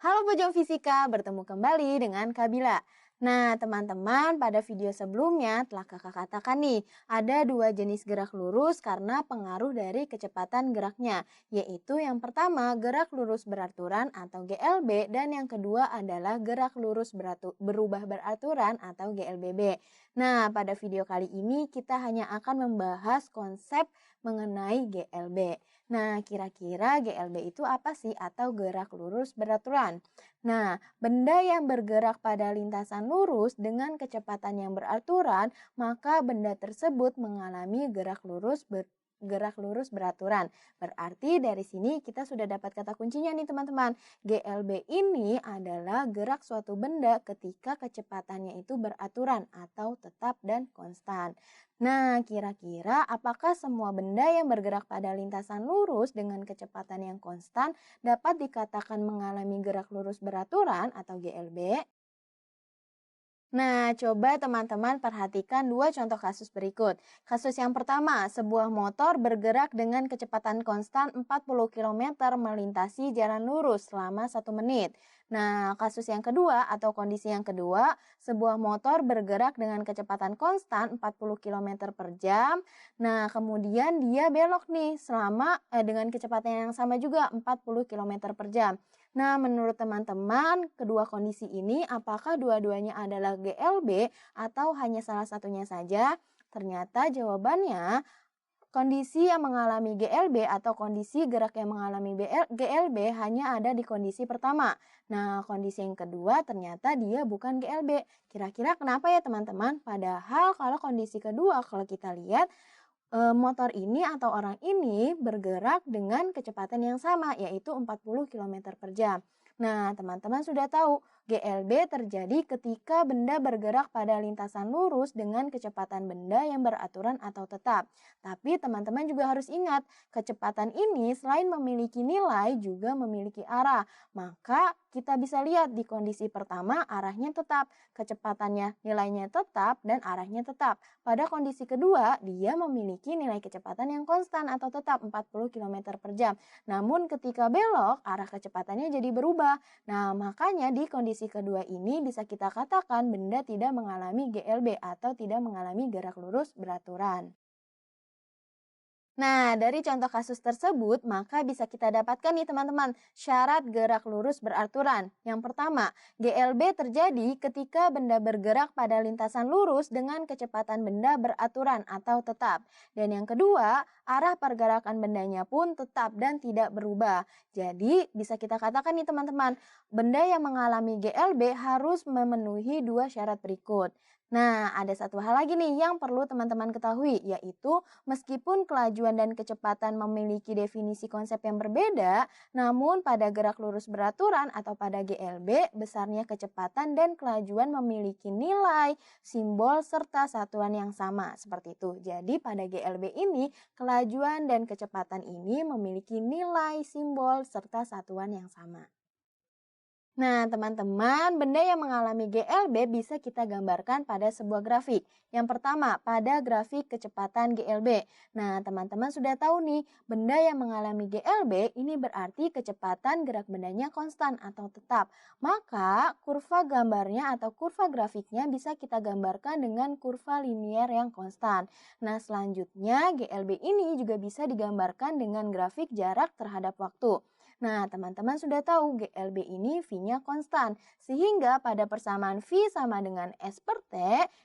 Halo Bojong Fisika, bertemu kembali dengan Kabila. Nah, teman-teman, pada video sebelumnya telah kakak katakan nih, ada dua jenis gerak lurus karena pengaruh dari kecepatan geraknya, yaitu yang pertama gerak lurus beraturan atau GLB dan yang kedua adalah gerak lurus berubah beraturan atau GLBB. Nah, pada video kali ini kita hanya akan membahas konsep mengenai GLB. Nah, kira-kira GLB itu apa sih atau gerak lurus beraturan? Nah, benda yang bergerak pada lintasan lurus dengan kecepatan yang beraturan, maka benda tersebut mengalami gerak lurus beraturan. Berarti dari sini kita sudah dapat kata kuncinya nih teman-teman. GLB ini adalah gerak suatu benda ketika kecepatannya itu beraturan atau tetap dan konstan. Nah, kira-kira apakah semua benda yang bergerak pada lintasan lurus dengan kecepatan yang konstan dapat dikatakan mengalami gerak lurus beraturan atau GLB? Nah, coba teman-teman perhatikan dua contoh kasus berikut. Kasus yang pertama, sebuah motor bergerak dengan kecepatan konstan 40 km melintasi jalan lurus selama 1 menit. Nah, kasus yang kedua atau kondisi yang kedua, sebuah motor bergerak dengan kecepatan konstan 40 km per jam. Nah, kemudian dia belok nih dengan kecepatan yang sama juga 40 km per jam. Nah, menurut teman-teman, kedua kondisi ini apakah dua-duanya adalah GLB atau hanya salah satunya saja? Ternyata jawabannya kondisi yang mengalami GLB atau kondisi gerak yang mengalami GLB hanya ada di kondisi pertama. Nah, kondisi yang kedua ternyata dia bukan GLB. Kira-kira kenapa ya teman-teman? Padahal kalau kondisi kedua kalau kita lihat motor ini atau orang ini bergerak dengan kecepatan yang sama, yaitu 40 km per jam. Nah, teman-teman sudah tahu, GLB terjadi ketika benda bergerak pada lintasan lurus dengan kecepatan benda yang beraturan atau tetap. Tapi teman-teman juga harus ingat, kecepatan ini selain memiliki nilai juga memiliki arah. Maka kita bisa lihat di kondisi pertama arahnya tetap, kecepatannya nilainya tetap dan arahnya tetap. Pada kondisi kedua, dia memiliki nilai kecepatan yang konstan atau tetap 40 km per jam. Namun ketika belok, arah kecepatannya jadi berubah. Nah, makanya di kondisi kedua ini bisa kita katakan benda tidak mengalami GLB atau tidak mengalami gerak lurus beraturan. Nah, dari contoh kasus tersebut, maka bisa kita dapatkan nih teman-teman, syarat gerak lurus beraturan. Yang pertama, GLB terjadi ketika benda bergerak pada lintasan lurus dengan kecepatan benda beraturan atau tetap. Dan yang kedua, arah pergerakan bendanya pun tetap dan tidak berubah. Jadi, bisa kita katakan nih teman-teman, benda yang mengalami GLB harus memenuhi dua syarat berikut. Nah, ada satu hal lagi nih yang perlu teman-teman ketahui, yaitu meskipun kelajuan dan kecepatan memiliki definisi konsep yang berbeda, namun pada gerak lurus beraturan atau pada GLB, besarnya kecepatan dan kelajuan memiliki nilai, simbol, serta satuan yang sama. Seperti itu. Jadi pada GLB ini, kelajuan dan kecepatan ini memiliki nilai, simbol, serta satuan yang sama. Nah, teman-teman, benda yang mengalami GLB bisa kita gambarkan pada sebuah grafik. Yang pertama, pada grafik kecepatan GLB. Nah, teman-teman sudah tahu nih, benda yang mengalami GLB ini berarti kecepatan gerak bendanya konstan atau tetap. Maka, kurva gambarnya atau kurva grafiknya bisa kita gambarkan dengan kurva linier yang konstan. Nah, selanjutnya GLB ini juga bisa digambarkan dengan grafik jarak terhadap waktu. Nah, teman-teman sudah tahu GLB ini V-nya konstan. Sehingga pada persamaan V sama dengan S per T,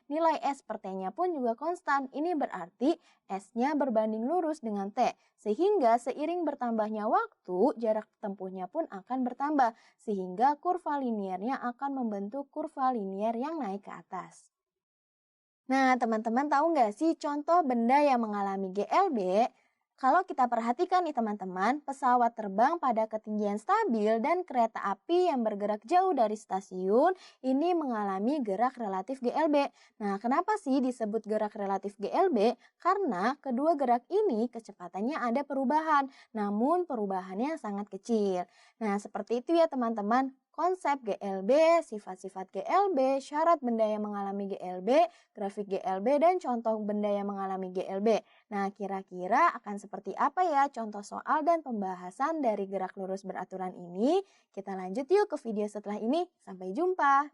nilai S per T-nya pun juga konstan. Ini berarti S-nya berbanding lurus dengan T. Sehingga seiring bertambahnya waktu, jarak tempuhnya pun akan bertambah. Sehingga kurva liniernya akan membentuk kurva linier yang naik ke atas. Nah, teman-teman tahu nggak sih contoh benda yang mengalami GLB? Kalau kita perhatikan nih teman-teman, pesawat terbang pada ketinggian stabil dan kereta api yang bergerak jauh dari stasiun ini mengalami gerak relatif GLB. Nah, kenapa sih disebut gerak relatif GLB? Karena kedua gerak ini kecepatannya ada perubahan, namun perubahannya sangat kecil. Nah, seperti itu ya teman-teman. konsep GLB, sifat-sifat GLB, syarat benda yang mengalami GLB, grafik GLB, dan contoh benda yang mengalami GLB. Nah, kira-kira akan seperti apa ya contoh soal dan pembahasan dari gerak lurus beraturan ini? Kita lanjut yuk ke video setelah ini. Sampai jumpa!